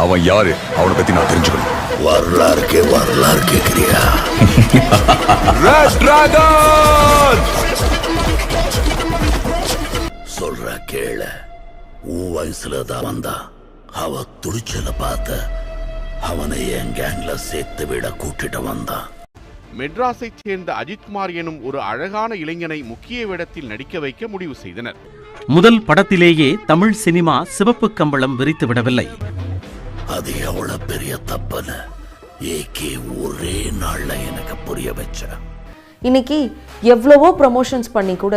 அவன் யாரு, அவனை பத்தி நான் தெரிஞ்சுக்கணும். வரலாறு கேக்குறியா? சொல்ற கேள. உன் வயசுலதான் வந்தா. அவ துடிச்சல பார்த்த. அவனை என் கேங்ல சேர்த்து விட கூட்டிட்டு வந்தான். மெட்ராஸைச் சேர்ந்த அஜித்குமார் எனும் ஒரு அழகான இளைஞனை முக்கிய வேடத்தில் நடிக்க வைக்க முடிவு செய்தனர். முதல் படத்திலேயே தமிழ் சினிமா சிவப்பு கம்பளம் விரித்து விடவில்லை. அது எவ்வளவு பெரிய தப்புன்னு ஏகே ஒரே நாள்ல எனக்கு புரிய வச்ச. இன்னைக்கு எவ்வளவோ ப்ரமோஷன்ஸ் பண்ணி கூட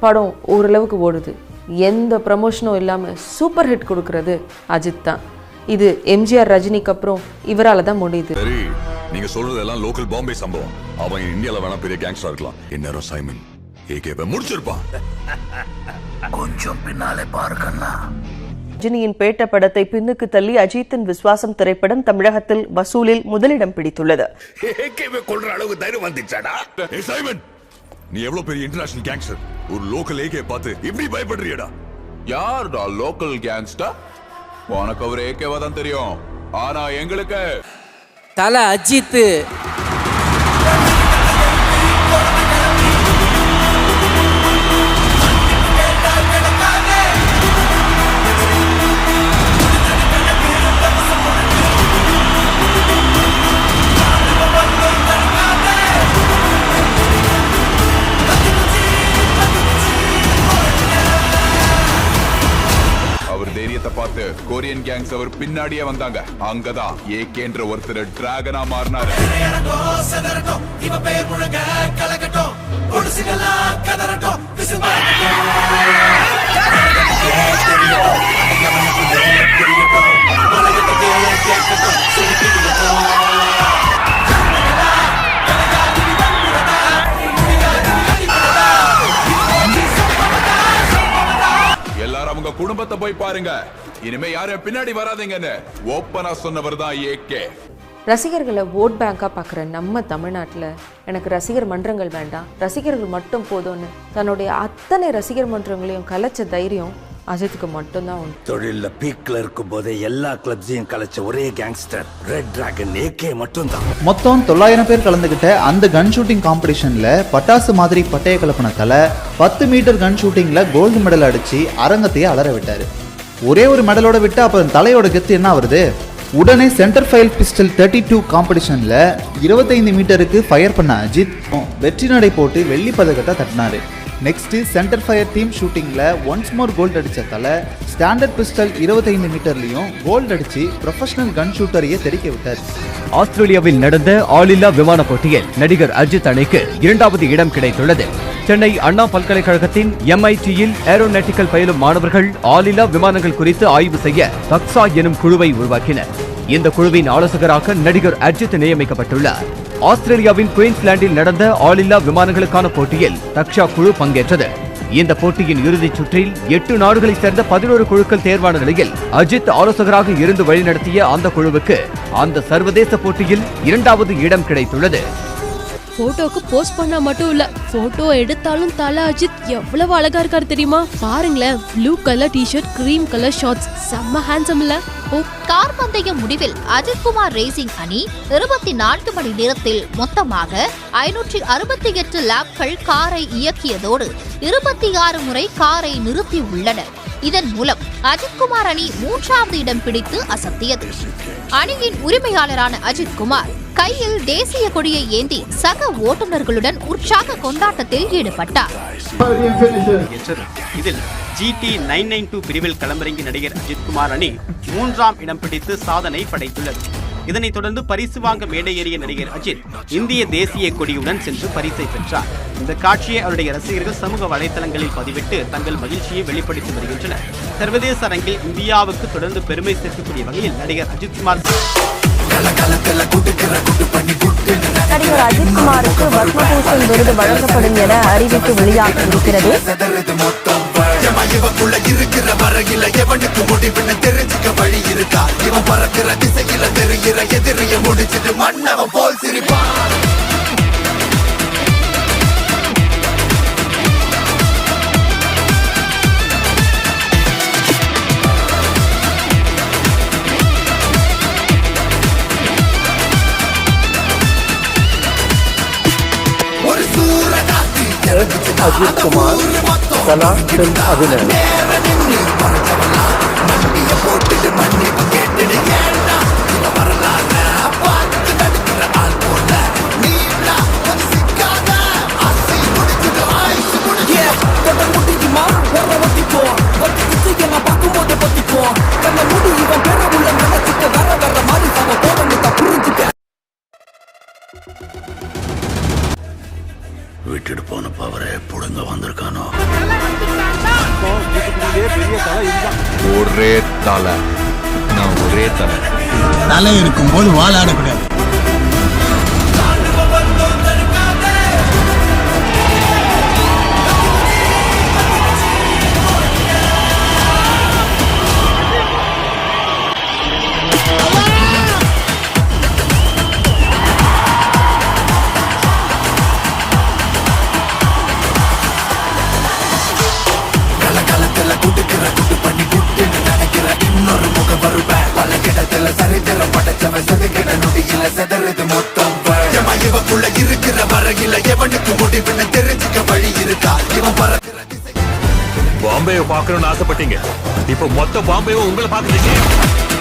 படம் ஓரளவுக்கு ஓடுது. எந்த ப்ரமோஷனும் இல்லாமல் சூப்பர் ஹிட் கொடுக்கறது அஜித் தான். இது எம்ஜிஆர் ரஜினிக்கு அப்புறம் இவரால் தான் முடியுது. சரி, நீங்க சொல்றதெல்லாம் லோக்கல் பாம்பே சம்பவம். அவன் இந்தியால வேணா பெரிய கேங்ஸ்டரா இருக்கலாம். இந்நேரம் சைமன் ஏகேவை முடிச்சிருப்பான். கொஞ்சம் பின்னாலே பாருங்கண்ணா. ரஜினியின் பேட்ட படத்தை பின்னுக்கு தள்ளி அஜித்தின் விஸ்வாசம் திரைப்படம் தமிழகத்தில் வசூலில் முதலிடம் பிடித்துள்ளது. கொள்ற அளவுக்கு தைரியம் வந்துச்சாடா? சைமன், நீ எவ்வளவு பெரிய இன்டர்நேஷனல் கேங்ஸ்டர், ஒரு லோக்கல் ஏகே பார்த்து இப்படி பயப்படுறியடா? யார்டா லோக்கல் கேங்ஸ்டர்? உனக்கு அவர் ஏகேவா தான் தெரியும். ஆனா எங்களுக்கு தல அஜித். பார்த்து கொரியன் கேங்ஸ் அவர் பின்னாடியே வந்தாங்க. அங்கதான் ஏகேன்ற ஒருத்தர் டிராகனா மாறினாரு. எல்லாரும் அவங்க குடும்பத்தை போய் பாருங்க. இனிமே யாரும் பின்னாடி வராதீங்கன்னு ஓப்பனா சொன்னவர் தான் ஏகே. ரசிகர்களை ஓட் பேங்காக பார்க்குற நம்ம தமிழ்நாட்டில் எனக்கு ரசிகர் மன்றங்கள் வேண்டாம், ரசிகர்கள் மட்டும் போதும்னு தன்னுடைய அத்தனை ரசிகர் மன்றங்களையும் கலைச்ச தைரியம் அஜித்துக்கு மட்டும்தான் உண்டு. தொழில பீக்ல இருக்கும் போதே எல்லா கிளப்ஸையும் கலைச்ச ஒரே கேங்ஸ்டர் ரெட் டிராகன் ஏகே மட்டும்தான். மொத்தம் 900 பேர் கலந்துகிட்ட அந்த கன் ஷூட்டிங் காம்படிஷன்ல பட்டாசு மாதிரி பட்டைய கலப்பினத்தால 10 மீட்டர் கன் ஷூட்டிங்ல கோல்டு மெடல் அடிச்சு அரங்கத்தையே அலற விட்டாரு. ஒரே ஒரு மெடலோட விட்டு அப்புறம் தலையோட கெத்து என்ன வருது? உடனே சென்டர் ஃபயர் பிஸ்டல் 32 காம்படிஷன்ல 25 மீட்டருக்கு ஃபயர் பண்ண அஜித் வெற்றி நடை போட்டு வெள்ளி பதக்கத்தை தட்டினாரு. நெக்ஸ்ட் சென்டர் ஃபயர் டீம் ஷூட்டிங்ல ஒன்ஸ் மோர் கோல்டு அடிச்சதால ஸ்டாண்டர்ட் பிஸ்டல் 25 மீட்டர்லயும் கோல்டு அடிச்சு ப்ரொஃபஷனல் கன் ஷூட்டரையே தெரிக்க விட்டார். ஆஸ்திரேலியாவில் நடந்த ஆளில்லா விமான போட்டியில் நடிகர் அஜித் அணிக்கு 2வது இடம் கிடைத்துள்ளது. சென்னை அண்ணா பல்கலைக்கழகத்தின் MIT-யில் ஏரோநாட்டிக்கல் பயிலும் மாணவர்கள் ஆளில்லா விமானங்கள் குறித்து ஆய்வு செய்ய தக்ஸா எனும் குழுவை உருவாக்கினர். இந்த குழுவின் ஆலோசகராக நடிகர் அஜித் நியமிக்கப்பட்டுள்ளார். ஆஸ்திரேலியாவின் குயின்ஸ்லாண்டில் நடந்த ஆளில்லா விமானங்களுக்கான போட்டியில் தக்ஷா குழு பங்கேற்றது. இந்த போட்டியின் இறுதிச் சுற்றில் 8 நாடுகளைச் சேர்ந்த 11 குழுக்கள் தேர்வான நிலையில் அஜித் ஆலோசகராக இருந்து வழிநடத்திய அந்த குழுவுக்கு அந்த சர்வதேச போட்டியில் 2வது இடம் கிடைத்துள்ளது. போட்டோக்கு போஸ்ட் பண்ணா மட்டும் இல்ல, போட்டோ எடுத்தாலும் தல அஜித் எவ்வளவு அழகா இருக்காரு தெரியுமா? பாருங்களேன், blue colour t shirt, cream colour shorts, செம்ம ஹேண்ட்ஸம் இல்ல? கார் பந்தய முடிவில் அஜித்குமார் ரேசிங் அணி 24 மணி நேரத்தில் மொத்தமாக 568 லேப்கள் காரை இயக்கியதோடு 26 முறை காரை நிறுத்தி உள்ளனர். இதன் மூலம் அஜித்குமார் அணி 3வது இடம் பிடித்து அசத்தியது. அணியின் உரிமையாளரான அஜித்குமார் கையில் தேசிய கொடியை ஏந்தி சக ஓட்டுநர்களுடன் உற்சாக கொண்டாட்டத்தில் ஈடுபட்டார். இதில் GT 992 பிரிவில் களமிறங்கி நடிகர் அஜித்குமார் அணி 3ஆம் இடம் பிடித்து சாதனை படைத்துள்ளது. இதனைத் தொடர்ந்து பரிசு வாங்க மேடையேறிய நடிகர் அஜித் இந்திய தேசிய கொடியுடன் சென்று பரிசை பெற்றார். இந்த காட்சியை அவருடைய ரசிகர்கள் சமூக வலைதளங்களில் பதிவிட்டு தங்கள் மகிழ்ச்சியை வெளிப்படுத்தி வருகின்றனர். சர்வதேச அரங்கில் இந்தியாவுக்கு தொடர்ந்து பெருமை சேர்க்கக்கூடிய வகையில் நடிகர் அஜித்குமார் நடிகர் அஜித்குமாருக்கு பத்மபூஷன் விருது வழங்கப்படும் என அறிவிப்பு வெளியாகி இருக்கிறது. இருக்கிற வரையில எவனுக்கு முடிவுன்னு தெரிஞ்சுக்க வழி இருக்கா? இவன் பறக்கிற திசையில தெரிகிற எதிரிய முடிச்சிட்டு மன்னவன் போல் சிரிப்பான். அஜித் குமார் கலா ஃபிலிம் அபிநயம். போட்டுட்டு மன்னிப்பு கேட்டுடு ஏண்டா இவ வரலாற பார்த்து நடுக்கிற ஆள் போல நீடா கொஞ்சம் சிக்காத ஆசை முடிச்சுட்டு ஆயுசு முடிச்சு தொட்ட முடிக்குமா வர ஒட்டிப்போ ஒட்டி குச்சிக்க நான் பார்க்கும்போது பத்திப்போ கண்ண முடி இவன் பெற உள்ள நினைச்சுக்க வர மாதிரி அவன் போடணும் புரிஞ்சுக்க. விட்டுட்டு போன பவரை புடுங்க வந்திருக்கானோ? ஒரே தலை, நான் ஒரே தலை. தலை இருக்கும்போது வாழாடக்கூடாது. இவக்குள்ள இருக்கிற வரையில எவனுக்கு முடிவுன்னு தெரிஞ்சுக்க வழி இருக்கா? இவன் பறக்கிற பாம்பேவை பார்க்கணும்னு ஆசைப்பட்டீங்க, இப்ப மொத்த பாம்பேவும் உங்களை பார்த்துட்டீங்க.